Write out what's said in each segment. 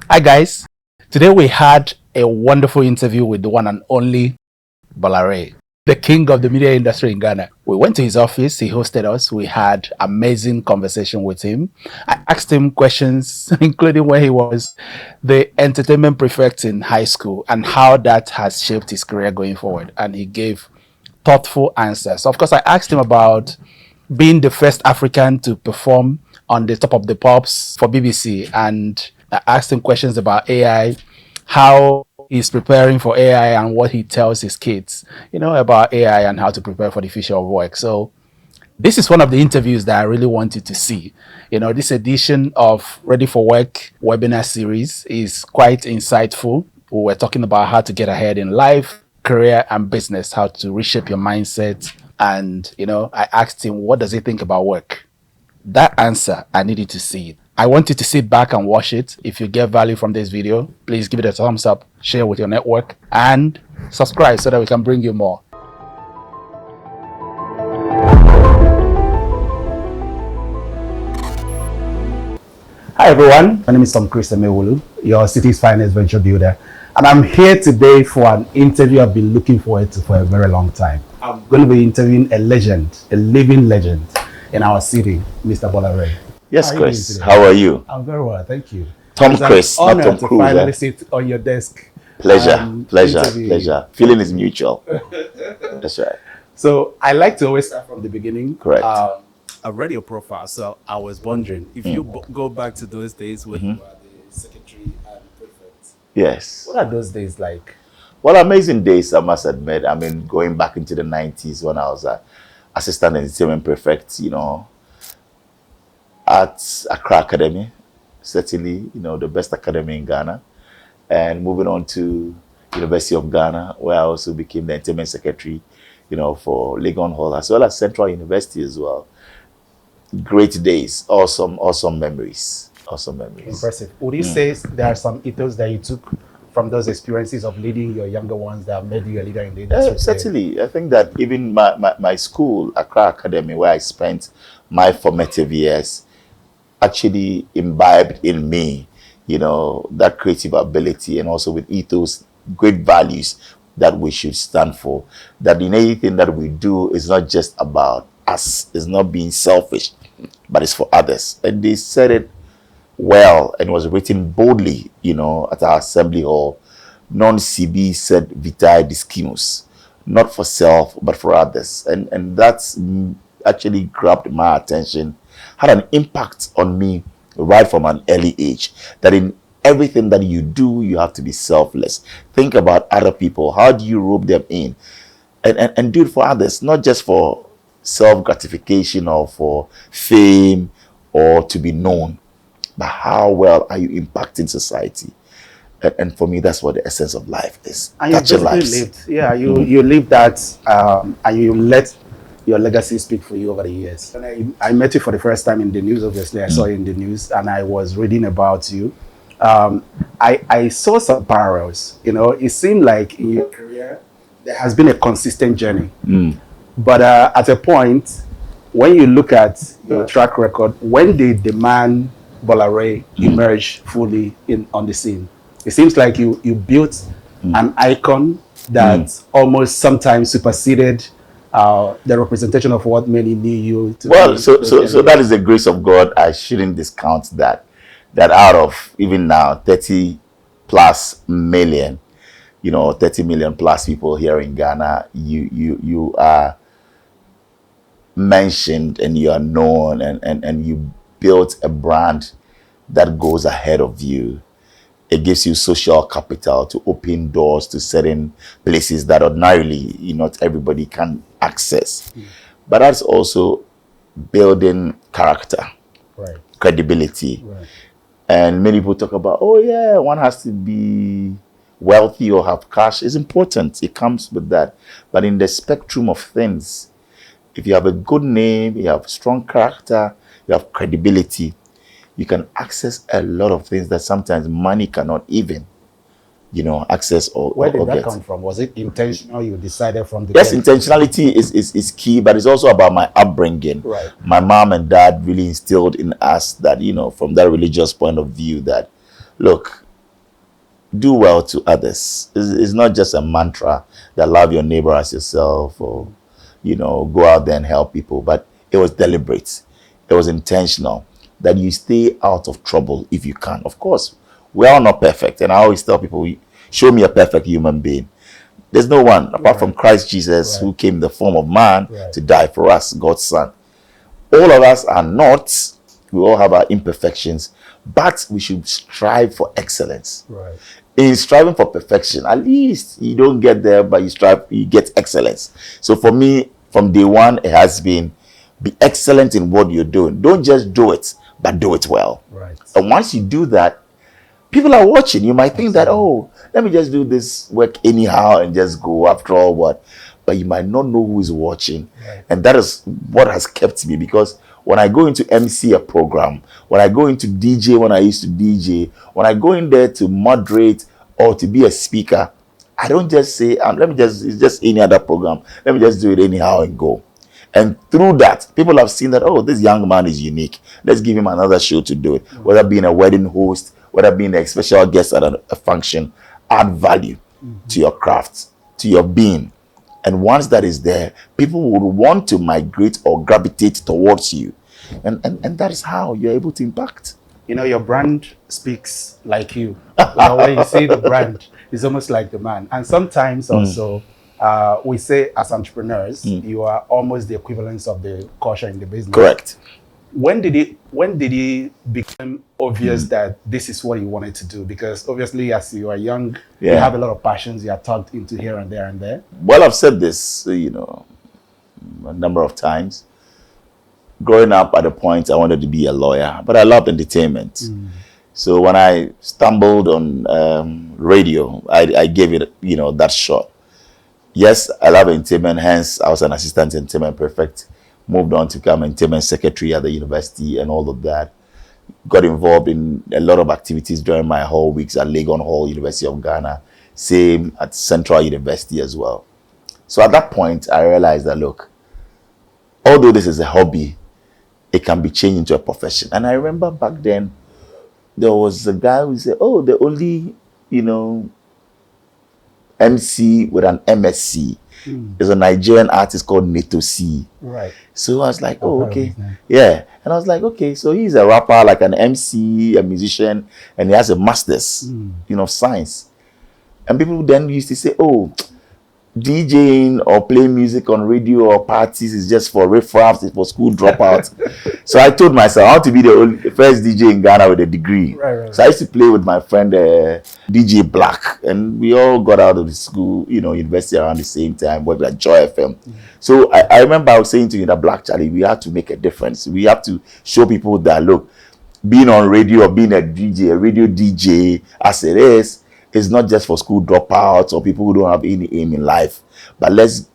Hi guys, today we had a wonderful interview with the one and only Bola Ray, the king of the media industry in Ghana. We went to his office, he hosted us, we had amazing conversation with him. I asked him questions, including when he was the entertainment prefect in high school and how that has shaped his career going forward. And he gave thoughtful answers. Of course, I asked him about being the first African to perform on the Top of the Pops for BBC, and I asked him questions about AI, how he's preparing for AI, and what he tells his kids, about AI and how to prepare for the future of work. So this is one of the interviews that I really wanted to see. This edition of Ready for Work webinar series is quite insightful. We were talking about how to get ahead in life, career, and business, how to reshape your mindset. And, I asked him, what does he think about work? That answer, I needed to see it. I want you to sit back and watch it. If you get value from this video, please give it a thumbs up, share with your network, and subscribe so that we can bring you more. Hi everyone, my name is Tom-Chris Emewulu, your city's finest venture builder. And I'm here today for an interview I've been looking forward to for a very long time. I'm going to be interviewing a legend, a living legend in our city, Mr. Bola Ray. Yes, Chris. How are you? I'm very well, thank you. Tom-Chris, not Tom to Cruise. finally sit on your desk. Pleasure. Feeling is mutual. That's right. So I like to always start from the beginning. Correct. I read your profile, so I was wondering if you go back to those days when you were the secretary and prefect. Yes. What are those days like? Well, amazing days, I must admit. I mean, going back into the 90s when I was assistant entertainment prefect, at Accra Academy, certainly, the best academy in Ghana, and moving on to University of Ghana, where I also became the entertainment secretary, for Legon Hall, as well as Central University as well. Great days, awesome memories. Impressive. Would you say there are some ethos that you took from those experiences of leading your younger ones that made you a leader in the industry? Certainly. I think that even my school, Accra Academy, where I spent my formative years, actually imbibed in me, that creative ability, and also with ethos, great values that we should stand for. That in anything that we do is not just about us, it's not being selfish, but it's for others. And they said it well, and it was written boldly, at our assembly hall. Non CB said vitae discimus, not for self, but for others. And that's actually grabbed my attention, had an impact on me right from an early age, that in everything that you do, you have to be selfless. Think about other people. How do you rope them in? And do it for others, not just for self-gratification or for fame or to be known, but how well are you impacting society? And for me, that's what the essence of life is. And you lived that, and you let your legacy speak for you over the years. And I met you for the first time in the news, obviously. I saw you in the news, and I was reading about you. I saw some parallels. It seemed like in your career, there has been a consistent journey. But at a point, when you look at your track record, when did the man Bola Ray emerge fully on the scene? It seems like you built an icon that almost sometimes superseded the representation of what many knew you to be. So that is the grace of God. I shouldn't discount that out of even now 30 plus million, 30 million plus people here in Ghana, you are mentioned and you are known, and you built a brand that goes ahead of you. It gives you social capital to open doors to certain places that ordinarily not everybody can access. But that's also building character, right, credibility. Right. And many people talk about, oh yeah, one has to be wealthy or have cash. It's important. It comes with that. But in the spectrum of things, if you have a good name, you have strong character, you have credibility, you can access a lot of things that sometimes money cannot even, access or Where did that get. come from? Was it intentional? You decided from the Yes, intentionality is key, but it's also about my upbringing. Right. My mom and dad really instilled in us that, from that religious point of view, that, look, do well to others. It's not just a mantra that love your neighbor as yourself, or go out there and help people, but it was deliberate. It was intentional that you stay out of trouble if you can. Of course, we're all not perfect, and I always tell people, show me a perfect human being. There's no one apart from Christ Jesus, who came in the form of man to die for us, God's son. All of us are not. We all have our imperfections, but we should strive for excellence. In striving for perfection, at least you don't get there, but you get excellence. So for me, from day one, it has been, be excellent in what you're doing. Don't just do it, but do it well. And once you do that, people are watching. You might think that, oh, let me just do this work anyhow and just go, after all, what? But you might not know who is watching. And that is what has kept me, because when I go into MC a program, when I go into DJ, when I used to DJ, when I go in there to moderate or to be a speaker, I don't just say, it's just any other program. Let me just do it anyhow and go. And through that, people have seen that, oh, this young man is unique. Let's give him another show to do it. Whether being a wedding host, whether being a special guest at a function, add value to your craft, to your being. And once that is there, people would want to migrate or gravitate towards you. And that is how you're able to impact. Your brand speaks like you. When you see the brand, it's almost like the man. And sometimes also, we say as entrepreneurs, you are almost the equivalence of the culture in the business. Correct. When did it become obvious that this is what you wanted to do? Because obviously, as you are young, you have a lot of passions you are tugged into here and there and there. Well, I've said this, a number of times. Growing up, at a point, I wanted to be a lawyer, but I loved entertainment. So when I stumbled on radio, I gave it, that shot. Yes, I love entertainment. Hence, I was an assistant entertainment prefect. Moved on to become entertainment secretary at the university and all of that. Got involved in a lot of activities during my hall weeks at Legon Hall, University of Ghana. Same at Central University as well. So at that point, I realized that, look, although this is a hobby, it can be changed into a profession. And I remember back then, there was a guy who said, oh, the only, MC with an MSc. There's a Nigerian artist called Neto C. So I was like, oh, okay. Yeah. And I was like, okay, so he's a rapper, like an MC, a musician, and he has a master's, science. And people then used to say, oh, DJing or playing music on radio or parties is just for riffraffs, it's for school dropouts. So I told myself I want to be the first DJ in Ghana with a degree. So I used to play with my friend DJ Black, and we all got out of the school, university around the same time, worked at Joy FM. So I remember I was saying to you that Black Charlie, we have to make a difference. We have to show people that, look, being on radio or being a DJ, a radio DJ, as it is not just for school dropouts or people who don't have any aim in life, but let's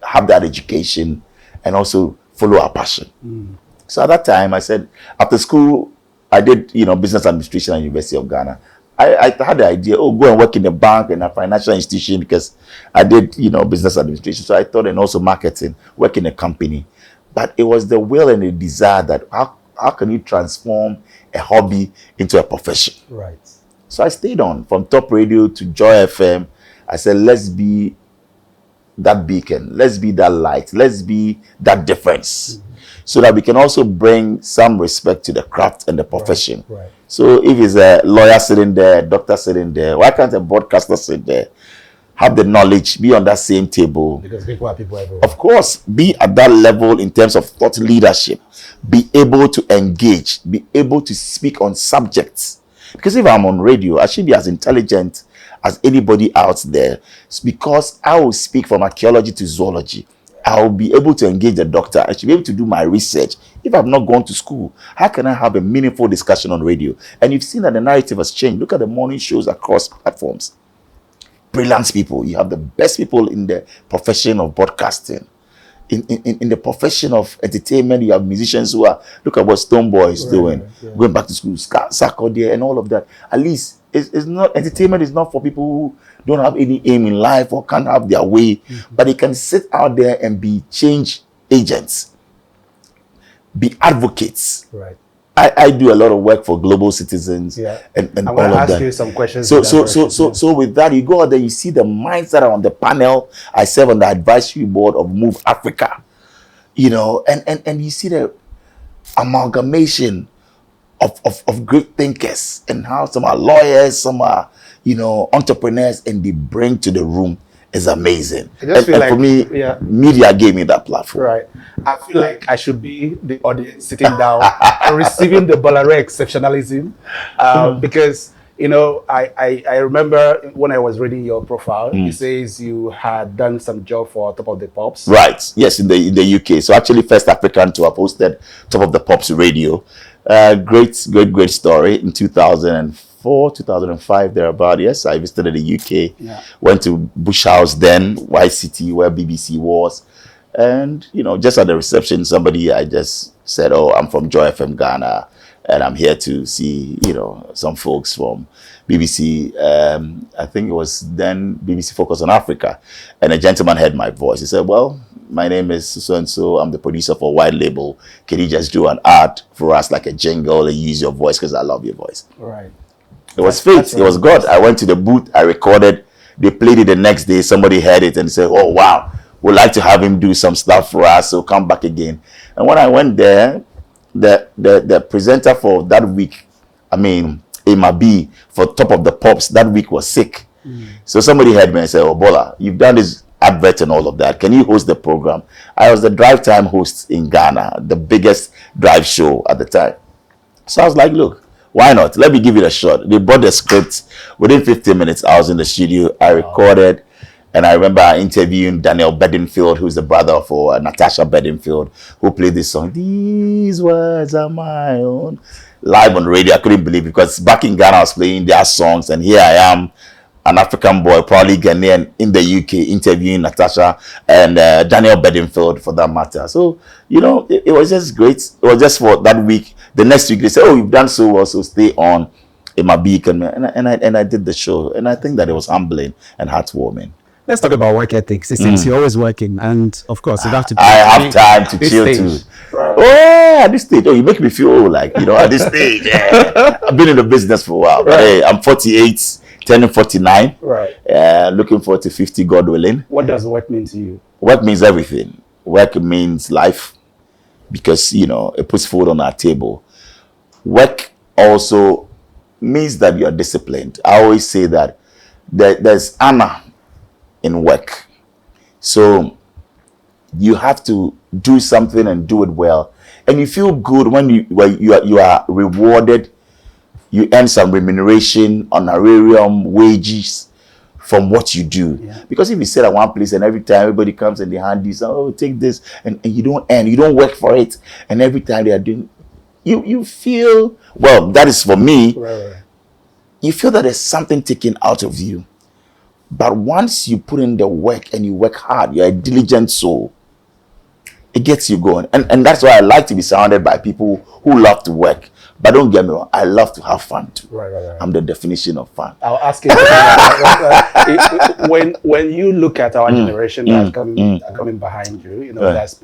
have that education and also follow our passion. So at that time, I said, after school, I did, business administration at University of Ghana. I had the idea, go and work in a bank and a financial institution, because I did, business administration. So I thought, and also marketing, work in a company. But it was the will and the desire that how can you transform a hobby into a profession? So I stayed on from Top Radio to Joy FM. I said, let's be that beacon. Let's be that light. Let's be that difference. So that we can also bring some respect to the craft and the profession. So if it's a lawyer sitting there, a doctor sitting there, why can't a broadcaster sit there? Have the knowledge, be on that same table. Because people are people everywhere. Of course, be at that level in terms of thought leadership. Be able to engage. Be able to speak on subjects. Because if I'm on radio, I should be as intelligent as anybody out there. It's because I will speak from archaeology to zoology. I will be able to engage the doctor. I should be able to do my research. If I've not gone to school, how can I have a meaningful discussion on radio? And you've seen that the narrative has changed. Look at the morning shows across platforms. Brilliant people. You have the best people in the profession of broadcasting. In the profession of entertainment, you have musicians who are, look at what Stonebwoy is doing, going back to school, Sarkodie and all of that. At least it's not, entertainment is not for people who don't have any aim in life or can't have their way, but they can sit out there and be change agents, be advocates I do a lot of work for global citizens, Yeah. and I'm all going to of ask that. you some questions. So with that, you go out there, you see the minds that are on the panel. I serve on the advisory board of Move Africa, you know, and you see the amalgamation of great thinkers, and how some are lawyers, some are, you know, entrepreneurs, and they bring to the room is amazing. I just feel and like, for me, yeah, media gave me that platform. right. I feel like I should be the audience sitting down and receiving the Bola Ray exceptionalism, because you know, I remember when I was reading your profile, it says you had done some job for Top of the Pops. Right. Yes, in the UK. So actually, first African to have hosted Top of the Pops radio. Great story in 2004, 2005 thereabout. Yes, I visited the UK. Yeah. Went to Bush House, then White City, where BBC was, and you know, just at the reception, I just said, "Oh, I'm from Joy FM Ghana, and I'm here to see, you know, some folks from BBC." I think it was then BBC Focus on Africa, and a gentleman heard my voice. He said, "Well, my name is so and so. I'm the producer for White Label. Can you just do an ad for us, like a jingle, and use your voice because I love your voice?" Right. It was fate. It was God. I went to the booth. I recorded. They played it the next day. Somebody heard it and said, "Oh wow, we'd like to have him do some stuff for us. So come back again." And when I went there, the presenter for that week, I mean, Ema for Top of the Pops, that week was sick. So somebody heard me and said, "Oh, Bola, you've done this advert and all of that. Can you host the program?" I was the drive time host in Ghana, the biggest drive show at the time. So I was like, "Look, why not? Let me give it a shot." They brought the script. Within 15 minutes, I was in the studio. I recorded. And I remember interviewing Daniel Bedingfield, who's the brother for Natasha Bedingfield, who played this song, "These Words Are My Own," live on radio. I couldn't believe it, because back in Ghana, I was playing their songs, and here I am, an African boy, probably Ghanaian, in the UK, interviewing Natasha and Daniel Bedingfield, for that matter. So, you know, it was just great. It was just for that week. The next week, they said, "Oh, you've done so well, so stay on in my beacon." And I did the show. And I think that it was humbling and heartwarming. Let's talk about work ethics. It seems you're always working, and of course, you have to. I have time to chill too. Oh, at this stage, you make me feel like, you know, at this stage, I've been in the business for a while. But hey, I'm 48, turning 49. Right. Looking forward to 50, God willing. What does work mean to you? Work means everything. Work means life, because, you know, it puts food on our table. Work also means that you're disciplined. I always say that there's honor in work. So you have to do something and do it well, and you feel good when you are rewarded. You earn some remuneration, honorarium, wages from what you do. Yeah. Because if you sit at one place and every time everybody comes and they hand you some, "Oh, take this," and you don't earn, you don't work for it, and every time they are doing, you feel, well, that is for me. Right. You feel that there's something taken out of you. But once you put in the work and you work hard, you're a diligent soul, it gets you going. And that's why I like to be surrounded by people who love to work. But don't get me wrong, I love to have fun too. Right. I'm the definition of fun. I'll ask you when you look at our generation that's coming behind you, you know, there's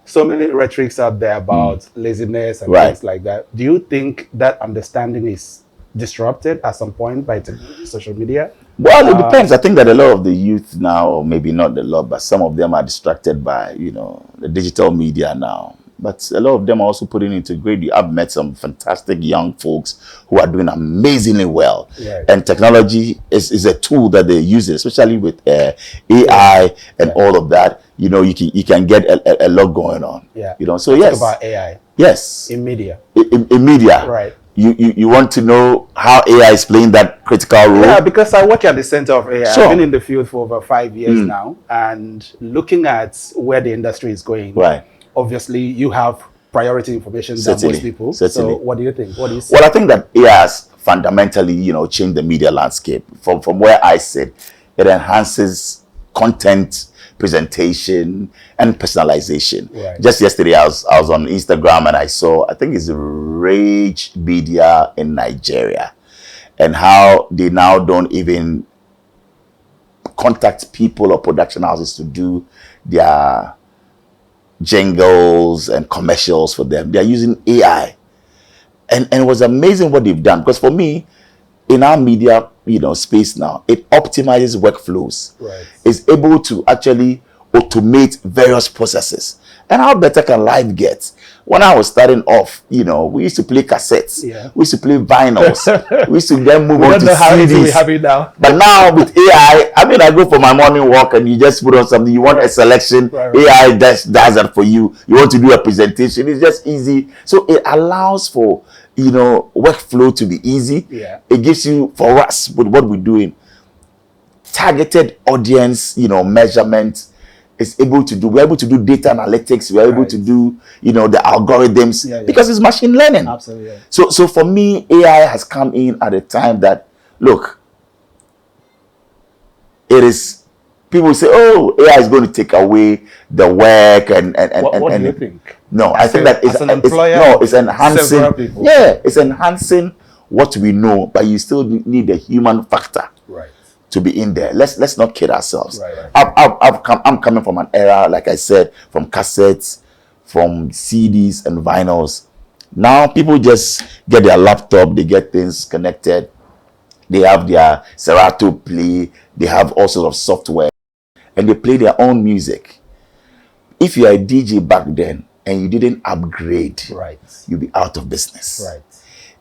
so many rhetorics out there about laziness and things like that. Do you think that understanding is disrupted at some point by social media? Well, it depends. I think that a lot of the youth now, or maybe not a lot, but some of them are distracted by, you know, the digital media now. But a lot of them are also putting into great. I've met some fantastic young folks who are doing amazingly well. Right. And technology is a tool that they use, especially with AI and all of that. You know, you can get a lot going on. Yeah. You know, so Let's yes. talk about AI. Yes. In media. In media. Right. You want to know how AI is playing that critical role? Yeah, because I work at the center of AI. Sure. I've been in the field for over 5 years now, and looking at where the industry is going. Right. Obviously, you have priority information than most people. Certainly. So what do you think? What do you say? Well, I think that AI has fundamentally, you know, changed the media landscape. From where I sit, it enhances content presentation and personalization. Right. Just yesterday, I was on Instagram and I saw, I think it's Rage Media in Nigeria, and how they now don't even contact people or production houses to do their jingles and commercials for them. They're using AI. And it was amazing what they've done. Because for me, in our media, space now, it optimizes workflows. Right. It's able to actually automate various processes. And how better can life get? When I was starting off, we used to play cassettes. Yeah. We used to play vinyls. We used to then move on to how easy we CDs. have it now. But now with AI, I go for my morning walk and you just put on something. You want a selection, Right. AI does that for you. You want to do a presentation, it's just easy. So it allows for, workflow to be easy. Yeah. It gives you, for us, with what we're doing, targeted audience, measurement. We're able to do data analytics. We're able to do, the algorithms because it's machine learning. Absolutely. Yeah. So for me, AI has come in at a time that, look, it is, people say, oh, AI is going to take away the work and What do you think? No, I think that it's enhancing. Yeah, it's enhancing what we know, but you still need the human factor. Right. To be in there. Let's not kid ourselves. Right. I'm coming from an era, like I said, from cassettes, from CDs and vinyls. Now people just get their laptop, they get things connected, they have their Serato play, they have all sorts of software, and they play their own music. If you are a DJ back then and you didn't upgrade, right, you'll be out of business. Right.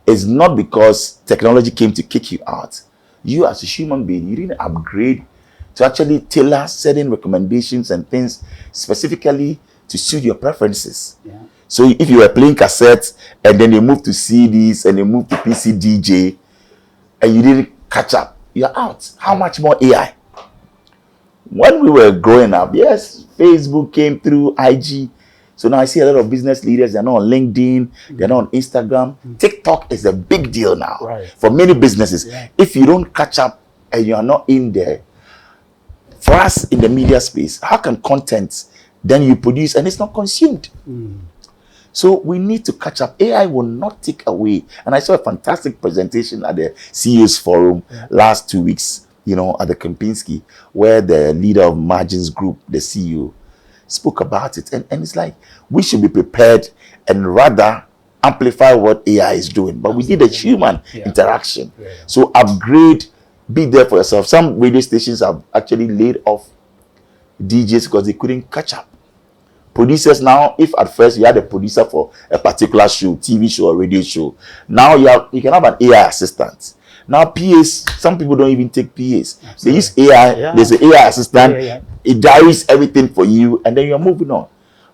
It's not because technology came to kick you out. You as a human being, you didn't upgrade to actually tailor certain recommendations and things specifically to suit your preferences. Yeah. So if you were playing cassettes and then you moved to CDs and you moved to PC DJ and you didn't catch up, you're out. How much more AI? When we were growing up, yes, Facebook came through, IG. So now I see a lot of business leaders, they're not on LinkedIn, they're not on Instagram. TikTok is a big deal now for many businesses. Yeah. If you don't catch up and you are not in there, for us in the media space, how can content then you produce and it's not consumed? So we need to catch up. AI will not take away. And I saw a fantastic presentation at the CEO's Forum last 2 weeks, at the Kempinski, where the leader of Margins Group, the CEO, spoke about it, and it's like we should be prepared and rather amplify what AI is doing, but we need a human interaction. So upgrade, be there for yourself. Some radio stations have actually laid off DJs because they couldn't catch up. Producers now, if at first you had a producer for a particular show, TV show or radio show, now you can have an AI assistant. Now PAs, some people don't even take PAs. Absolutely. They use AI. There's an AI assistant. It diaries everything for you, and then you're moving on.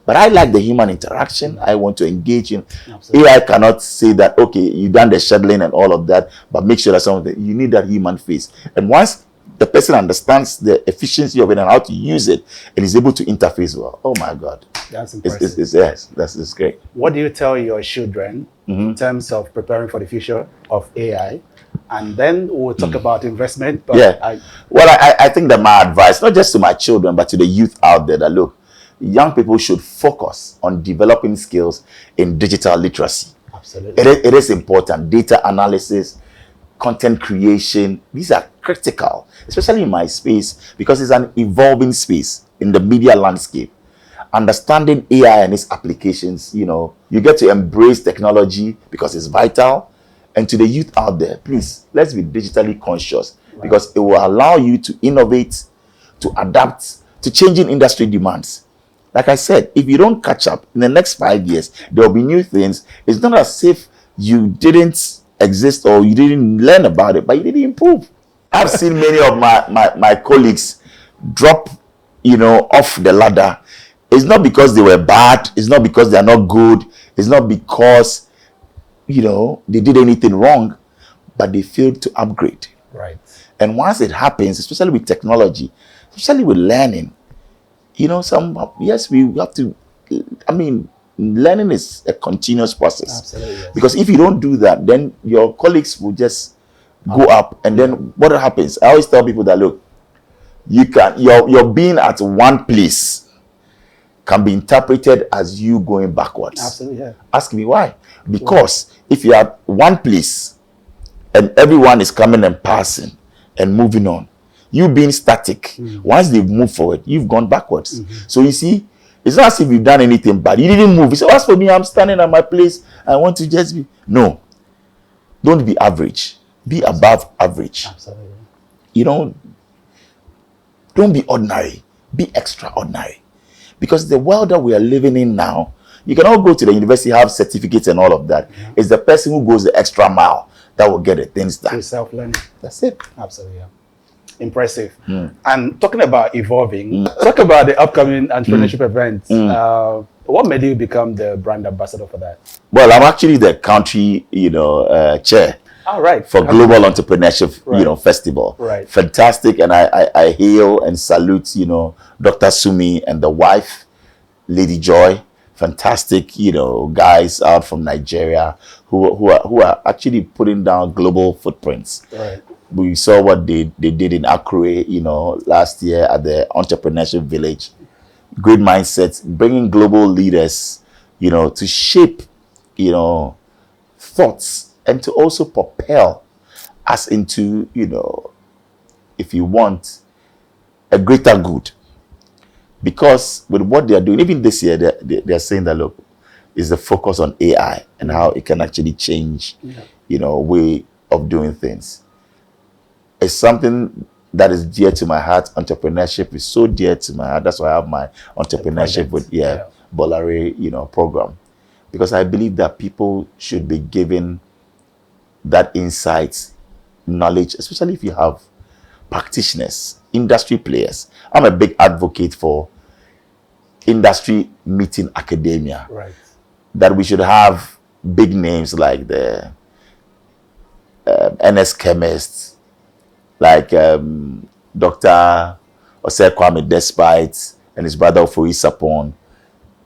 But I like the human interaction. I want to engage in. Absolutely. AI cannot say that, okay, you've done the scheduling and all of that, but make sure that you need that human face. And once the person understands the efficiency of it and how to use it, and is able to interface well, oh my God. That's impressive. That's great. What do you tell your children in terms of preparing for the future of AI? And then we'll talk about investment. But I think that my advice, not just to my children, but to the youth out there, that look, young people should focus on developing skills in digital literacy. Absolutely. It is important. Data analysis, content creation, these are critical, especially in my space, because it's an evolving space in the media landscape. Understanding AI and its applications, you get to embrace technology because it's vital. And to the youth out there, please, let's be digitally conscious because it will allow you to innovate, to adapt to changing industry demands. Like I said, if you don't catch up in the next 5 years, there will be new things. It's not as if you didn't exist or you didn't learn about it, but you didn't improve. I've seen many of my colleagues drop, off the ladder. It's not because they were bad. It's not because they are not good. It's not because they did anything wrong, but they failed to upgrade. Right. And once it happens, especially with technology, especially with learning, we have to, learning is a continuous process. Absolutely, yes. Because if you don't do that, then your colleagues will just go up. And then what happens? I always tell people that, look, your being at one place can be interpreted as you going backwards. Absolutely, yeah. Ask me why. Because if you're at one place and everyone is coming and passing and moving on, you being static, once they've moved forward, you've gone backwards. So you see, It's not as if you've done anything bad. You didn't move. You say, as for me, I'm standing at my place. I want to just be. No. Don't be average. Be above average. Absolutely. You know, don't be ordinary. Be extraordinary. Because the world that we are living in now, you can all go to the university, have certificates and all of that. Yeah. It's the person who goes the extra mile that will get the things done. Through self-learning. That's it. Absolutely. Yeah. Impressive. And talking about evolving, talk about the upcoming entrepreneurship event. What made you become the brand ambassador for that? Well, I'm actually the country, chair. All right. For Global Entrepreneurship, Right. Festival. Right. Fantastic. And I hail and salute, Dr. Sumi and the wife, Lady Joy. Fantastic, guys out from Nigeria who are actually putting down global footprints. Right. We saw what they did in Accra, last year at the Entrepreneurship Village. Great mindsets, bringing global leaders, to shape, thoughts and to also propel us into, if you want, a greater good. Because with what they are doing, even this year, they're saying that, look, is the focus on AI and how it can actually change, way of doing things. It's something that is dear to my heart. Entrepreneurship is so dear to my heart. That's why I have my entrepreneurship with Bola Ray, program. Because I believe that people should be given that insight, knowledge, especially if you have practitioners, industry players. I'm a big advocate for industry meeting academia. Right. That we should have big names like the NS chemists, like Dr. Osei Kwame Despite and his brother Ofori Sapon,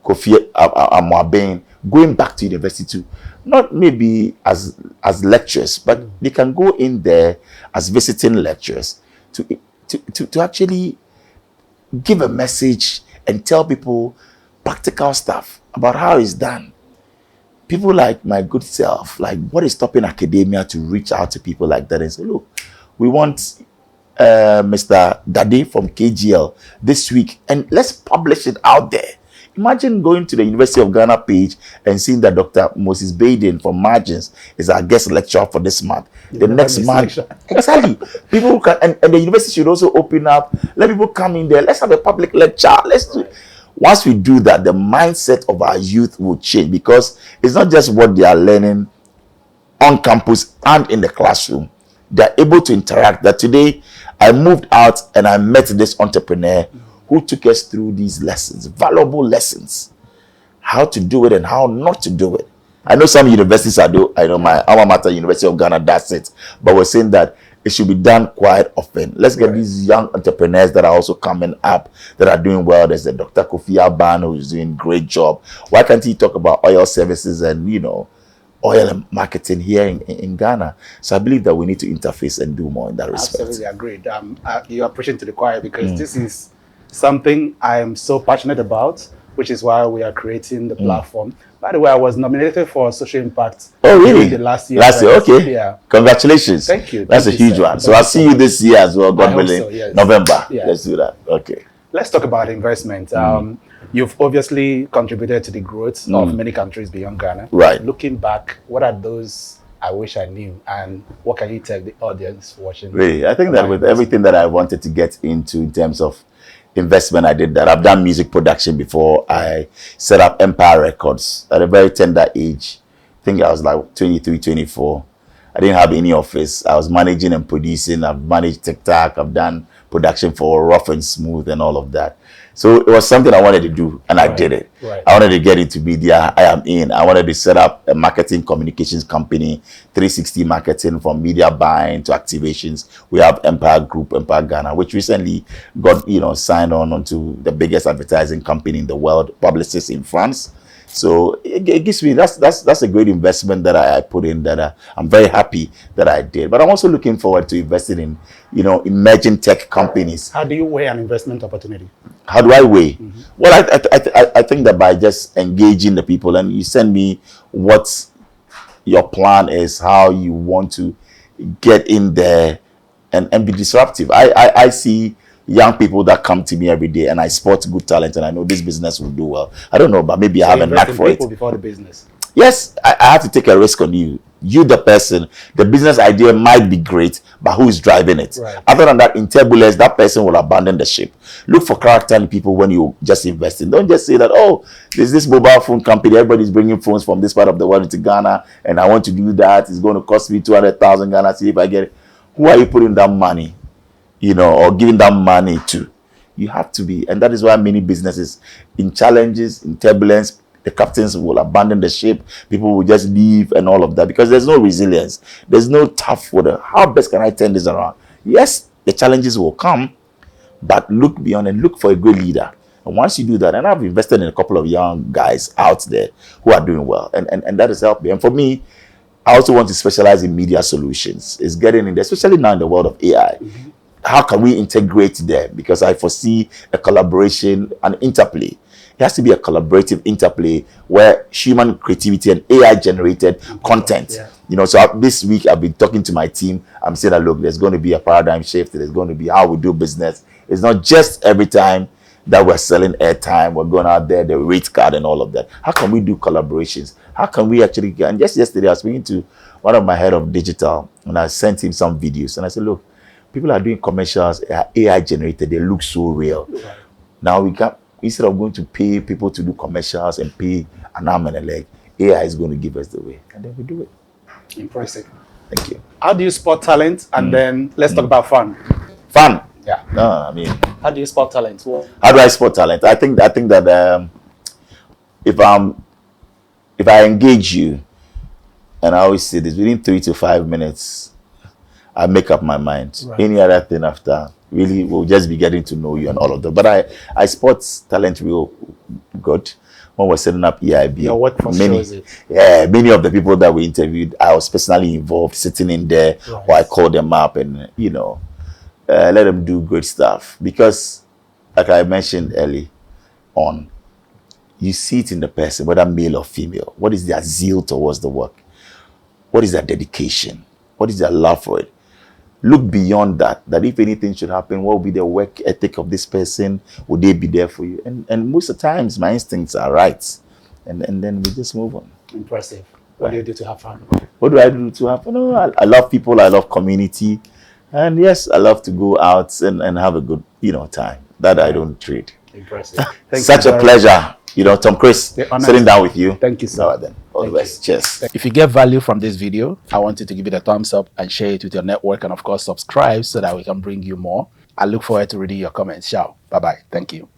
Kofi Amwaben, going back to university to not maybe as lecturers, but they can go in there as visiting lecturers to actually give a message and tell people practical stuff about how it's done. People like my good self, like what is stopping academia to reach out to people like that and say, look, we want Mr. Dade from KGL this week, and let's publish it out there. Imagine going to the University of Ghana page and seeing that Dr. Moses Baden from Margins is our guest lecturer for this month. The next month, exactly. People can, and the university should also open up. Let people come in there. Let's have a public lecture. Let's do. Once we do that, the mindset of our youth will change, because it's not just what they are learning on campus and in the classroom. They're able to interact. That today, I moved out and I met this entrepreneur who took us through these lessons, valuable lessons, how to do it and how not to do it. I know some universities I know my alma mater, University of Ghana, does it, but we're saying that it should be done quite often. Let's get these young entrepreneurs that are also coming up, that are doing well. There's the Dr. Kofi Aban, who is doing a great job. Why can't he talk about oil services and, oil and marketing here in Ghana? So I believe that we need to interface and do more in that respect. Absolutely agreed. You are preaching to the choir, because this is something I am so passionate about, which is why we are creating the platform. By the way, I was nominated for Social Impact. Oh, really? The last year. Last year, okay. Yeah. Congratulations. Thank you. That's a huge one. So I'll see you this year as well, God willing. So, yes. November. Yeah. Let's do that. Okay. Let's talk about investment. You've obviously contributed to the growth of many countries beyond Ghana. Right. Looking back, what are those I wish I knew, and what can you tell the audience watching? Really, I think that with everything that I wanted to get into in terms of investment, I did that. I've done music production before. I set up Empire Records at a very tender age. I think I was like 23, 24. I didn't have any office. I was managing and producing. I've managed TikTok. I've done production for Rough and Smooth and all of that. So it was something I wanted to do, and I did it. Right. I wanted to get into media. I am in. I wanted to set up a marketing communications company, 360 marketing, from media buying to activations. We have Empire Group, Empire Ghana, which recently got signed onto the biggest advertising company in the world, Publicis in France. So it gives me, that's a great investment that I put in, that I'm very happy that I did. But I'm also looking forward to investing in, emerging tech companies. How do you weigh an investment opportunity? How do I weigh? Well, I think that by just engaging the people, and you send me what your plan is, how you want to get in there and be disruptive. I see young people that come to me every day, and I spot good talent, and I know this business will do well. I don't know, but maybe I have a knack for it. Before the business. Yes, I have to take a risk on you. You, the person, the business idea might be great, but who is driving it? Right. Other than that, in turbulence, that person will abandon the ship. Look for character in people when you just invest in. Don't just say that, oh, there's this mobile phone company, everybody's bringing phones from this part of the world into Ghana, and I want to do that. It's going to cost me 200,000 Ghana, see if I get it. Who are you putting that money, or giving that money to? You have to be, and that is why many businesses, in challenges, in turbulence, the captains will abandon the ship. People will just leave and all of that because there's no resilience. There's no tough water. How best can I turn this around? Yes, the challenges will come, but look beyond and look for a great leader. And once you do that, and I've invested in a couple of young guys out there who are doing well, and that has helped me. And for me, I also want to specialize in media solutions. It's getting in there, especially now in the world of AI. Mm-hmm. How can we integrate them? Because I foresee a collaboration, an interplay. It has to be a collaborative interplay where human creativity and AI-generated content. Yeah. So this week I've been talking to my team. I'm saying that, look, there's going to be a paradigm shift. There's going to be how we do business. It's not just every time that we're selling airtime, we're going out there, the rate card and all of that. How can we do collaborations? How can we actually get? And just yesterday I was speaking to one of my head of digital, and I sent him some videos, and I said, look, people are doing commercials, AI-generated. They look so real. Right. Now we can. Instead of going to pay people to do commercials and pay an arm and a leg, AI is going to give us the way. And then we do it. Impressive. Thank you. How do you spot talent? And then let's talk about fun. Fun? Yeah. No, I mean. How do you spot talent? Well, how do I spot talent? I think that if I engage you, and I always say this, within 3 to 5 minutes, I make up my mind. Right. Any other thing after, really, we'll just be getting to know you and all of that. But I spot talent real good when we're setting up EIB. Yeah, what for sure is it? Yeah, many of the people that we interviewed, I was personally involved, sitting in there, right. Or I called them up and, let them do great stuff. Because, like I mentioned early on, you see it in the person, whether male or female. What is their zeal towards the work? What is their dedication? What is their love for it? Look beyond that if anything should happen, what will be the work ethic of this person? Would they be there for you? And most of the times, my instincts are right. And then we just move on. Impressive. What do you do to have fun? What do I do to have fun? No, I love people. I love community. And yes, I love to go out and have a good, time. That I don't trade. Impressive. Such a pleasure. Tom-Chris, sitting down with you. Thank you, sir. Then. All the best. Cheers. If you get value from this video, I want you to give it a thumbs up and share it with your network, and of course subscribe so that we can bring you more. I look forward to reading your comments. Ciao. Bye-bye. Thank you.